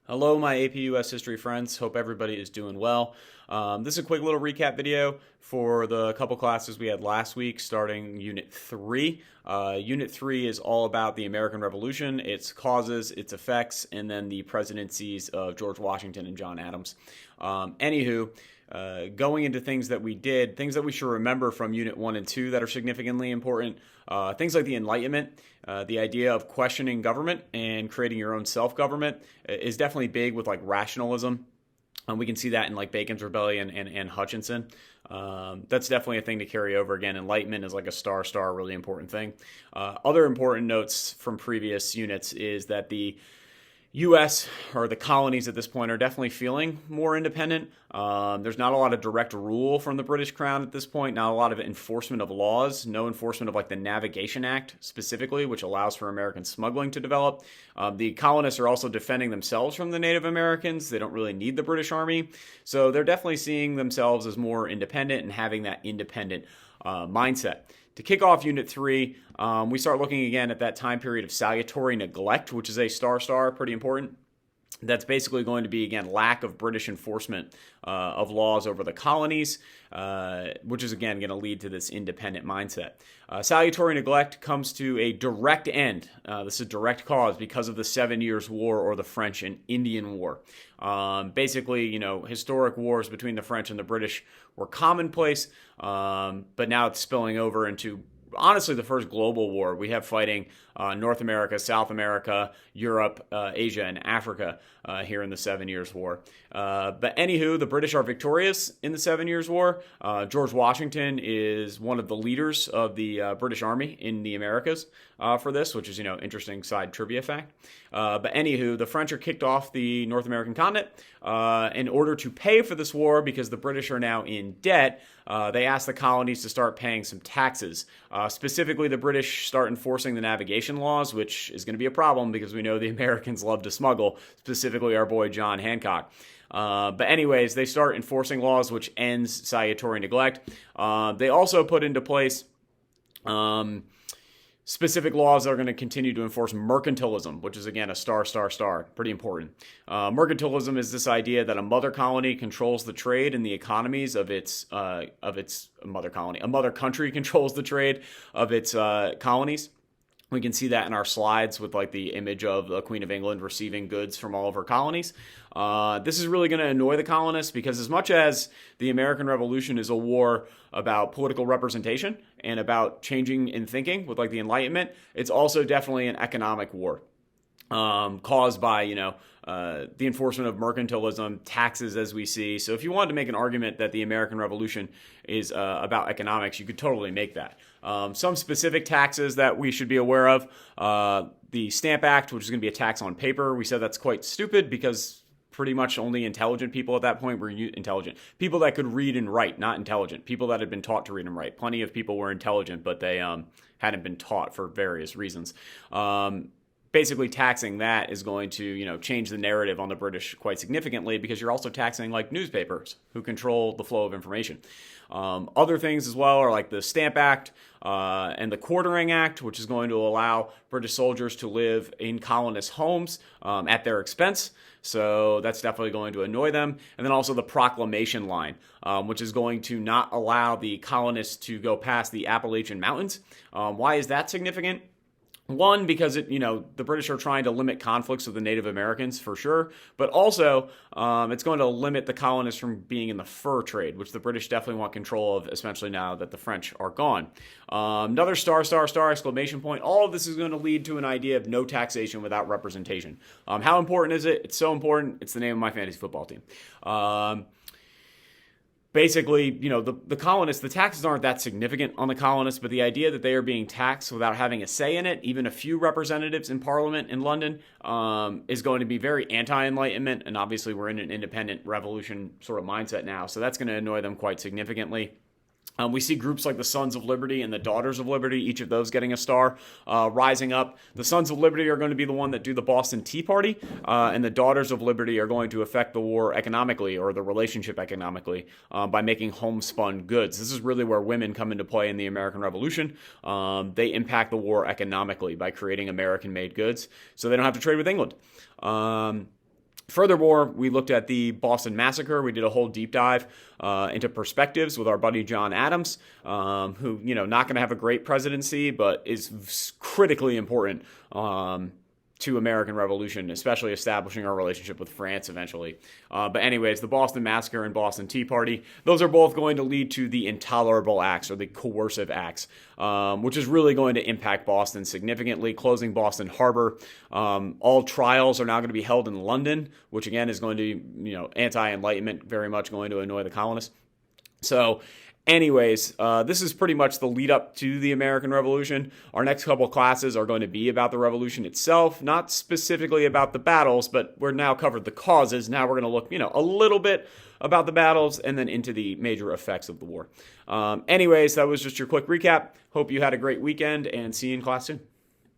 Hello, my AP US history friends. Hope everybody is doing well. This is a quick little recap video for the couple classes we had last week, starting Unit 3. Unit 3 is all about the American Revolution, its causes, its effects, and then the presidencies of George Washington and John Adams. Going into things that we did, things that we should remember from Unit 1 and 2 that are significantly important, things like the Enlightenment, the idea of questioning government and creating your own self-government is definitely big with like rationalism. We can see that in like Bacon's Rebellion and Hutchinson. That's definitely a thing to carry over. Again, Enlightenment is like a star, really important thing. Other important notes from previous units is that the U.S. or the colonies at this point are definitely feeling more independent. There's not a lot of direct rule from the British Crown at this point, not a lot of enforcement of laws, no enforcement of like the Navigation Act specifically, which allows for American smuggling to develop. The colonists are also defending themselves from the Native Americans. They don't really need the British Army. So they're definitely seeing themselves as more independent and having that independent mindset. To kick off Unit 3, we start looking again at that time period of salutary neglect, which is a star, pretty important. That's basically going to be, again, lack of British enforcement of laws over the colonies, which is, again, going to lead to this independent mindset. Salutary neglect comes to a direct end. This is a direct cause because of the 7 Years' War or the French and Indian War. Basically, historic wars between the French and the British were commonplace, but now it's spilling over into honestly the first global war. We have fighting North America, South America, Europe, Asia, and Africa here in the 7 Years' War. But anywho, the British are victorious in the 7 Years' War. George Washington is one of the leaders of the British Army in the Americas for this, which is, interesting side trivia fact. But anywho, the French are kicked off the North American continent in order to pay for this war because the British are now in debt. They asked the colonies to start paying some taxes. Specifically, the British start enforcing the navigation laws, which is going to be a problem because we know the Americans love to smuggle, specifically our boy John Hancock. But anyways, they start enforcing laws which ends salutary neglect. They also put into place specific laws that are going to continue to enforce mercantilism, which is, again, a star, pretty important. Mercantilism is this idea that a mother colony controls the trade and the economies of its mother colony. A mother country controls the trade of its colonies. We can see that in our slides with like the image of the Queen of England receiving goods from all of her colonies. This is really going to annoy the colonists because as much as the American Revolution is a war about political representation and about changing in thinking with like the Enlightenment, it's also definitely an economic war. Caused by, the enforcement of mercantilism, taxes as we see. So if you wanted to make an argument that the American Revolution is about economics, you could totally make that. Some specific taxes that we should be aware of, the Stamp Act, which is going to be a tax on paper. We said that's quite stupid because pretty much only intelligent people at that point were intelligent. People that could read and write, not intelligent. People that had been taught to read and write. Plenty of people were intelligent, but they hadn't been taught for various reasons. Basically taxing that is going to, change the narrative on the British quite significantly because you're also taxing like newspapers who control the flow of information. Other things as well are like the Stamp Act and the Quartering Act, which is going to allow British soldiers to live in colonist homes at their expense. So that's definitely going to annoy them. And then also the Proclamation Line, which is going to not allow the colonists to go past the Appalachian Mountains. Why is that significant? One, because the British are trying to limit conflicts with the Native Americans for sure, but also it's going to limit the colonists from being in the fur trade, which the British definitely want control of, especially now that the French are gone. Another star exclamation point. All of this is going to lead to an idea of no taxation without representation. How important is it? It's so important. It's the name of my fantasy football team. Basically, the colonists, the taxes aren't that significant on the colonists, but the idea that they are being taxed without having a say in it, even a few representatives in Parliament in London, is going to be very anti-Enlightenment. And obviously, we're in an independent revolution sort of mindset now. So that's going to annoy them quite significantly. We see groups like the Sons of Liberty and the Daughters of Liberty, each of those getting a star, rising up. The Sons of Liberty are going to be the one that do the Boston Tea Party, and the Daughters of Liberty are going to affect the war economically, or the relationship economically, by making homespun goods. This is really where women come into play in the American Revolution. They impact the war economically by creating American-made goods, so they don't have to trade with England. Furthermore, we looked at the Boston Massacre. We did a whole deep dive into perspectives with our buddy John Adams, who, not going to have a great presidency, but is critically important to American Revolution, especially establishing our relationship with France eventually. But anyways, the Boston Massacre and Boston Tea Party, those are both going to lead to the intolerable acts or the coercive acts, which is really going to impact Boston significantly, closing Boston Harbor. All trials are now going to be held in London, which again is going to be, anti-Enlightenment, very much going to annoy the colonists. So anyways, this is pretty much the lead up to the American Revolution. Our next couple classes are going to be about the revolution itself, not specifically about the battles, but we're now covered the causes. Now we're going to look, a little bit about the battles and then into the major effects of the war. Anyways, that was just your quick recap. Hope you had a great weekend and see you in class soon.